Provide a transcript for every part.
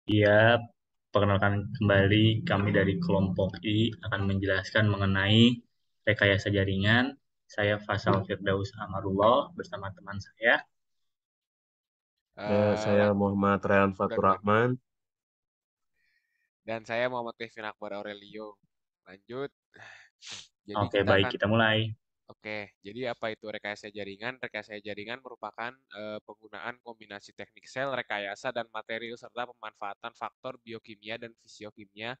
Iya, perkenalkan kembali kami dari kelompok I akan menjelaskan mengenai rekayasa jaringan. Saya Fasal Firdaus Amarullah bersama teman saya. Lan Saya Muhammad Rehan udah Fatur duluan. Rahman. Dan saya Muhammad Kevin Akbar Aurelio. Lanjut. Jadi Oke, kita baik, akan kita mulai. Oke, jadi apa itu rekayasa jaringan? Rekayasa jaringan merupakan penggunaan kombinasi teknik sel, rekayasa dan material serta pemanfaatan faktor biokimia dan fisiokimia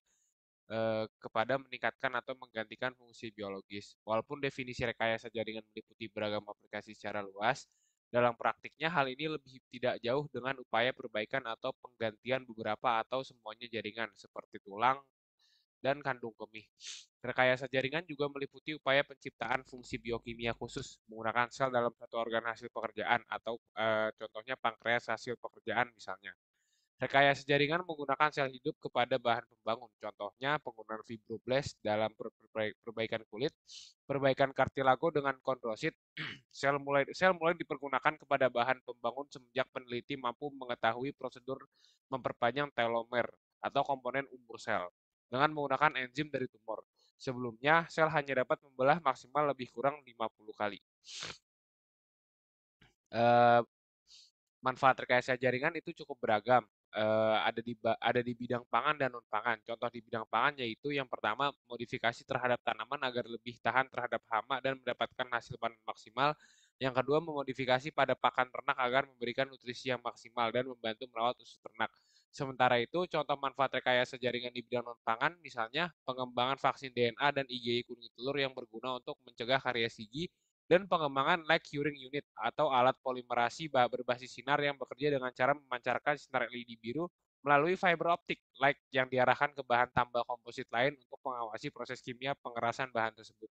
kepada meningkatkan atau menggantikan fungsi biologis. Walaupun definisi rekayasa jaringan meliputi beragam aplikasi secara luas, dalam praktiknya hal ini lebih tidak jauh dengan upaya perbaikan atau penggantian beberapa atau semuanya jaringan seperti tulang dan kandung kemih. Rekayasa jaringan juga meliputi upaya penciptaan fungsi biokimia khusus menggunakan sel dalam satu organ hasil pekerjaan atau contohnya pankreas hasil pekerjaan misalnya. Rekayasa jaringan menggunakan sel hidup kepada bahan pembangun. Contohnya penggunaan fibroblast dalam perbaikan kulit, perbaikan kartilago dengan kondrosit. Sel mulai dipergunakan kepada bahan pembangun semenjak peneliti mampu mengetahui prosedur memperpanjang telomer atau komponen umur sel dengan menggunakan enzim dari tumor. Sebelumnya, sel hanya dapat membelah maksimal lebih kurang 50 kali. Eh, Manfaat rekayasa jaringan itu cukup beragam. Ada di bidang pangan dan non pangan. Contoh di bidang pangan yaitu yang pertama modifikasi terhadap tanaman agar lebih tahan terhadap hama dan mendapatkan hasil panen maksimal. Yang kedua memodifikasi pada pakan ternak agar memberikan nutrisi yang maksimal dan membantu merawat usus ternak. Sementara itu, contoh manfaat rekayasa jaringan di bidang non pangan misalnya pengembangan vaksin DNA dan IgG kuning telur yang berguna untuk mencegah karies gigi dan pengembangan light curing unit atau alat polimerasi berbasis sinar yang bekerja dengan cara memancarkan sinar LED biru melalui fiber optik light yang diarahkan ke bahan tambah komposit lain untuk mengawasi proses kimia pengerasan bahan tersebut.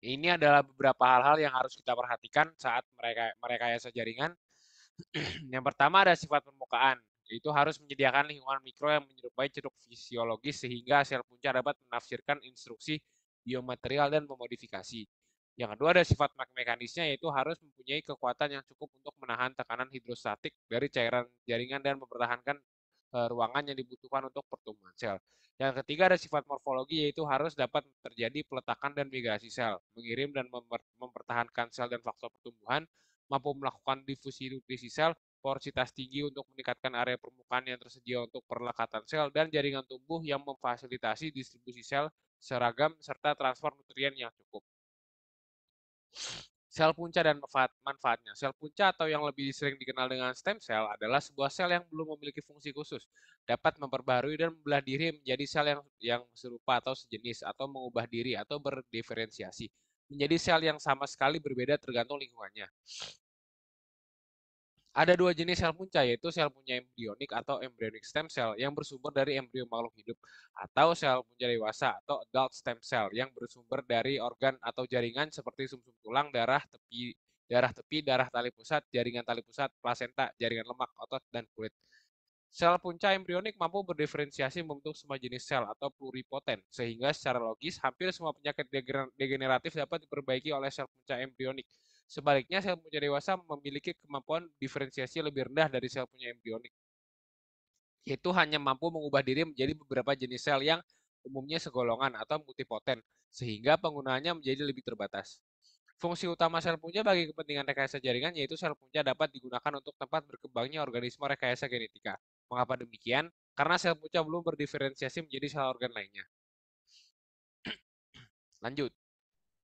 Ini adalah beberapa hal-hal yang harus kita perhatikan saat merekayasa jaringan. Yang pertama ada sifat permukaan, yaitu harus menyediakan lingkungan mikro yang menyerupai ceruk fisiologis sehingga sel punca dapat menafsirkan instruksi biomaterial dan memodifikasi. Yang kedua ada sifat mekanisnya, yaitu harus mempunyai kekuatan yang cukup untuk menahan tekanan hidrostatik dari cairan jaringan dan mempertahankan ruangan yang dibutuhkan untuk pertumbuhan sel. Yang ketiga ada sifat morfologi, yaitu harus dapat terjadi peletakan dan migrasi sel, mengirim dan mempertahankan sel dan faktor pertumbuhan, mampu melakukan difusi nutrisi sel, porositas tinggi untuk meningkatkan area permukaan yang tersedia untuk perlekatan sel, dan jaringan tumbuh yang memfasilitasi distribusi sel seragam serta transfer nutrien yang cukup. Sel punca dan manfaatnya. Sel punca atau yang lebih sering dikenal dengan stem cell adalah sebuah sel yang belum memiliki fungsi khusus, dapat memperbarui dan membelah diri menjadi sel yang serupa atau sejenis atau mengubah diri atau berdiferensiasi menjadi sel yang sama sekali berbeda tergantung lingkungannya. Ada dua jenis sel punca, yaitu sel punca embrionik atau embryonic stem cell yang bersumber dari embrio makhluk hidup, atau sel punca dewasa atau adult stem cell yang bersumber dari organ atau jaringan seperti sumsum tulang, darah tali pusat, jaringan tali pusat, plasenta, jaringan lemak, otot, dan kulit. Sel punca embrionik mampu berdiferensiasi membentuk semua jenis sel atau pluripoten, sehingga secara logis hampir semua penyakit degeneratif dapat diperbaiki oleh sel punca embrionik. Sebaliknya, sel punca dewasa memiliki kemampuan diferensiasi lebih rendah dari sel punca embrionik, yaitu hanya mampu mengubah diri menjadi beberapa jenis sel yang umumnya segolongan atau multipoten, sehingga penggunaannya menjadi lebih terbatas. Fungsi utama sel punca bagi kepentingan rekayasa jaringan yaitu sel punca dapat digunakan untuk tempat berkembangnya organisme rekayasa genetika. Mengapa demikian? Karena sel punca belum berdiferensiasi menjadi sel organ lainnya. Lanjut.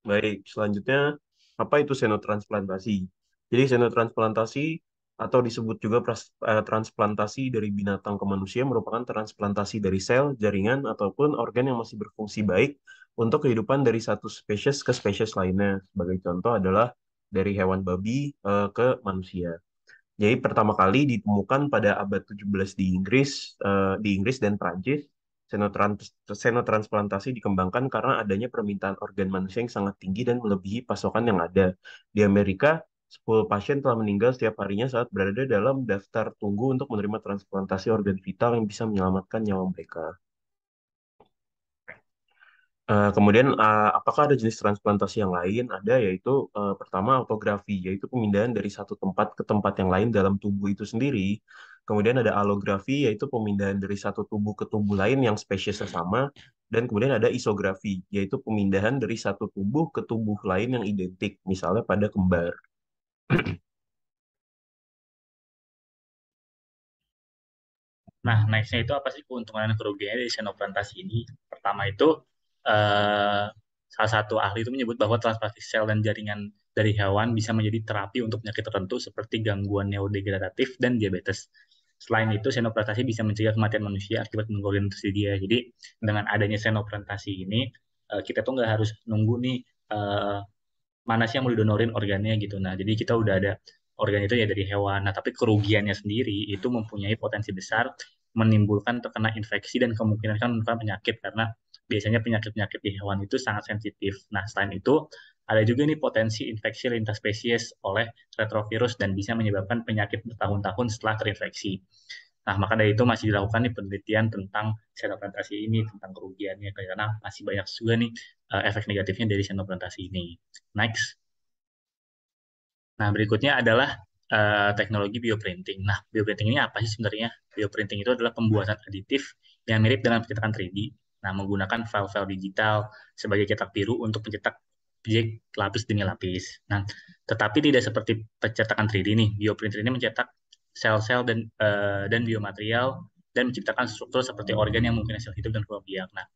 Baik, selanjutnya apa itu senotransplantasi? Jadi senotransplantasi atau disebut juga transplantasi dari binatang ke manusia merupakan transplantasi dari sel, jaringan, ataupun organ yang masih berfungsi baik untuk kehidupan dari satu spesies ke spesies lainnya. Sebagai contoh adalah dari hewan babi ke manusia. Jadi pertama kali ditemukan pada abad 17 di Inggris dan Prancis. Senotransplantasi dikembangkan karena adanya permintaan organ manusia yang sangat tinggi dan melebihi pasokan yang ada. Di Amerika, 10 pasien telah meninggal setiap harinya saat berada dalam daftar tunggu untuk menerima transplantasi organ vital yang bisa menyelamatkan nyawa mereka. Kemudian, apakah ada jenis transplantasi yang lain? Ada, yaitu pertama autografi, yaitu pemindahan dari satu tempat ke tempat yang lain dalam tubuh itu sendiri. Kemudian ada allografi, yaitu pemindahan dari satu tubuh ke tubuh lain yang spesiesnya sama. Dan kemudian ada isografi, yaitu pemindahan dari satu tubuh ke tubuh lain yang identik, misalnya pada kembar. Nah, nextnya itu apa sih keuntungan dan kerugiannya dari xenoplantasi ini? Pertama itu, eh, salah satu ahli itu menyebut bahwa transplantasi sel dan jaringan dari hewan bisa menjadi terapi untuk penyakit tertentu seperti gangguan neurodegeneratif dan diabetes. Selain itu, xenoplantasi bisa mencegah kematian manusia akibat mengorgan tersedia. Jadi, dengan adanya xenoplantasi ini, kita tuh nggak harus nunggu nih eh, mana sih yang mau didonorin organnya gitu. Nah, jadi kita udah ada organ itu ya dari hewan. Nah, tapi kerugiannya sendiri itu mempunyai potensi besar menimbulkan terkena infeksi dan kemungkinan kan menimbulkan penyakit karena biasanya penyakit-penyakit di hewan itu sangat sensitif. Nah, selain itu ada juga nih potensi infeksi lintas spesies oleh retrovirus dan bisa menyebabkan penyakit bertahun-tahun setelah terinfeksi. Nah, maka dari itu masih dilakukan nih penelitian tentang xenoplantasi ini, tentang kerugiannya, karena masih banyak juga nih efek negatifnya dari xenoplantasi ini. Next. Nah, berikutnya adalah teknologi bioprinting. Nah, bioprinting ini apa sih sebenarnya? Bioprinting itu adalah pembuatan aditif yang mirip dengan pencetakan 3D. Nah, menggunakan file-file digital sebagai cetak biru untuk mencetak objek lapis demi lapis. Nah, tetapi tidak seperti pencetakan 3D nih. Bioprinter ini mencetak sel-sel dan biomaterial dan menciptakan struktur seperti organ yang mungkin sel hidup dan kembang biak. Nah,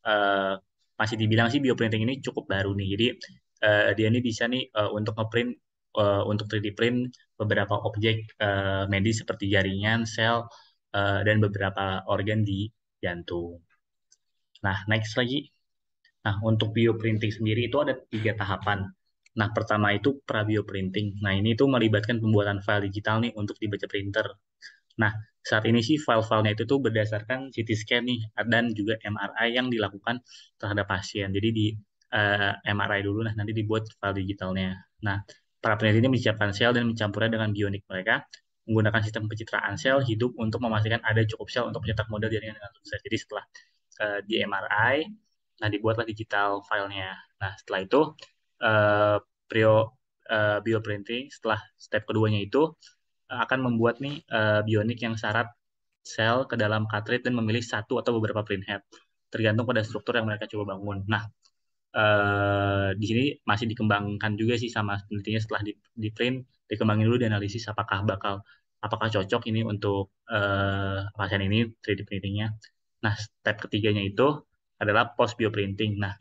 eh, masih dibilang sih bioprinting ini cukup baru nih. Jadi dia ini bisa nih untuk ngeprint untuk 3D print beberapa objek medis seperti jaringan, sel, dan beberapa organ di jantung. Nah, next lagi. Nah, untuk bioprinting sendiri itu ada 3 tahapan. Nah, pertama itu pra-bioprinting. Nah, ini tuh melibatkan pembuatan file digital nih untuk dibaca printer. Nah, saat ini sih file-filenya itu tuh berdasarkan CT scan nih dan juga MRI yang dilakukan terhadap pasien. Jadi di MRI dulu, nah nanti dibuat file digitalnya. Nah, para peneliti ini menyiapkan sel dan mencampurnya dengan bionik mereka menggunakan sistem pencitraan sel hidup untuk memastikan ada cukup sel untuk mencetak model jaringan dengan sukses. Jadi setelah di MRI, nah dibuatlah digital filenya. Nah, setelah itu uh, prio bioprinting, setelah step keduanya itu akan membuat nih bionik yang syarat sel ke dalam cartridge dan memilih satu atau beberapa print head tergantung pada struktur yang mereka coba bangun. Nah, di sini masih dikembangkan juga sih sama penelitinya setelah di print dikembangin dulu dianalisis apakah cocok ini untuk pasien ini 3D printingnya. Nah, step ketiganya itu adalah post bioprinting. Nah,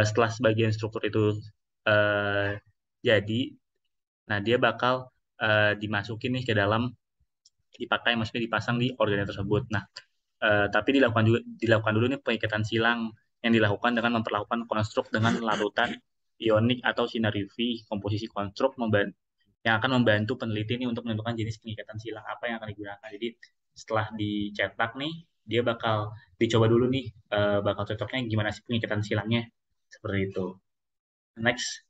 setelah sebagian struktur itu uh, jadi, nah dia bakal dimasukin nih ke dalam dipakai maksudnya dipasang di organ tersebut. Nah, tapi dilakukan dulu nih pengikatan silang yang dilakukan dengan memperlakukan konstruk dengan larutan ionik atau sinar UV komposisi konstruk yang akan membantu peneliti ini untuk menentukan jenis pengikatan silang apa yang akan digunakan. Jadi setelah dicetak nih dia bakal dicoba dulu nih bakal cocoknya gimana sih pengikatan silangnya seperti itu. Next.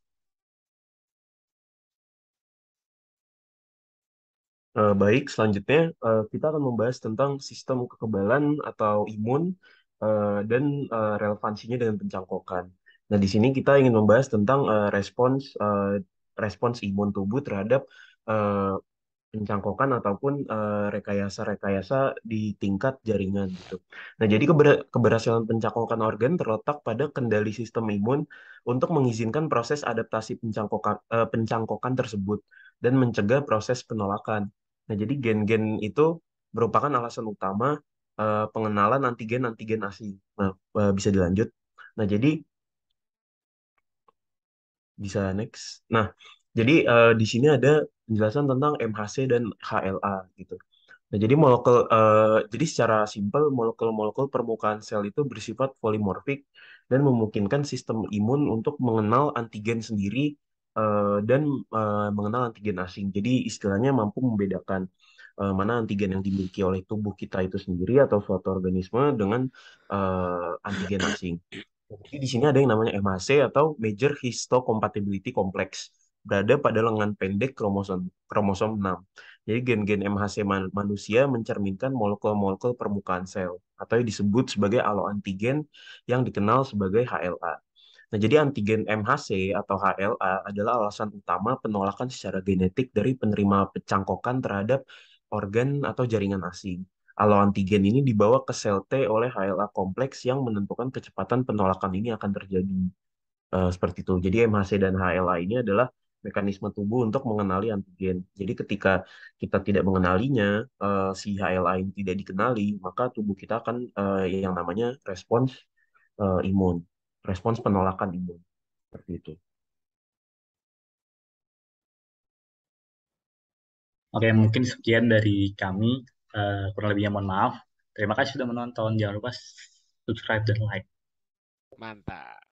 Baik, selanjutnya kita akan membahas tentang sistem kekebalan atau imun dan relevansinya dengan pencangkokan. Nah, di sini kita ingin membahas tentang respons imun tubuh terhadap eh, pencangkokan ataupun rekayasa-rekayasa di tingkat jaringan gitu. Nah, jadi keberhasilan pencangkokan organ terletak pada kendali sistem imun untuk mengizinkan proses adaptasi pencangkokan tersebut dan mencegah proses penolakan. Nah, jadi gen-gen itu merupakan alasan utama pengenalan antigen-antigen asing. Nah, bisa dilanjut. Nah, jadi bisa next. Nah, jadi di sini ada penjelasan tentang MHC dan HLA gitu. Nah, jadi jadi secara simpel molekul-molekul permukaan sel itu bersifat polimorfik dan memungkinkan sistem imun untuk mengenal antigen sendiri dan mengenal antigen asing. Jadi istilahnya mampu membedakan mana antigen yang dimiliki oleh tubuh kita itu sendiri atau suatu organisme dengan antigen asing. Jadi di sini ada yang namanya MHC atau Major Histocompatibility Complex berada pada lengan pendek kromosom kromosom 6. Jadi gen-gen MHC manusia mencerminkan molekul-molekul permukaan sel atau yang disebut sebagai aloantigen yang dikenal sebagai HLA. Nah, jadi antigen MHC atau HLA adalah alasan utama penolakan secara genetik dari penerima pencangkokan terhadap organ atau jaringan asing. Alloantigen ini dibawa ke sel T oleh HLA kompleks yang menentukan kecepatan penolakan ini akan terjadi. Seperti itu. Jadi MHC dan HLA ini adalah mekanisme tubuh untuk mengenali antigen. Jadi ketika kita tidak mengenalinya, si HLA ini tidak dikenali, maka tubuh kita akan yang namanya respons imun, respons penolakan imun. Seperti itu. Oke, mungkin sekian dari kami. Kurang lebihnya mohon maaf. Terima kasih sudah menonton. Jangan lupa subscribe dan like. Mantap.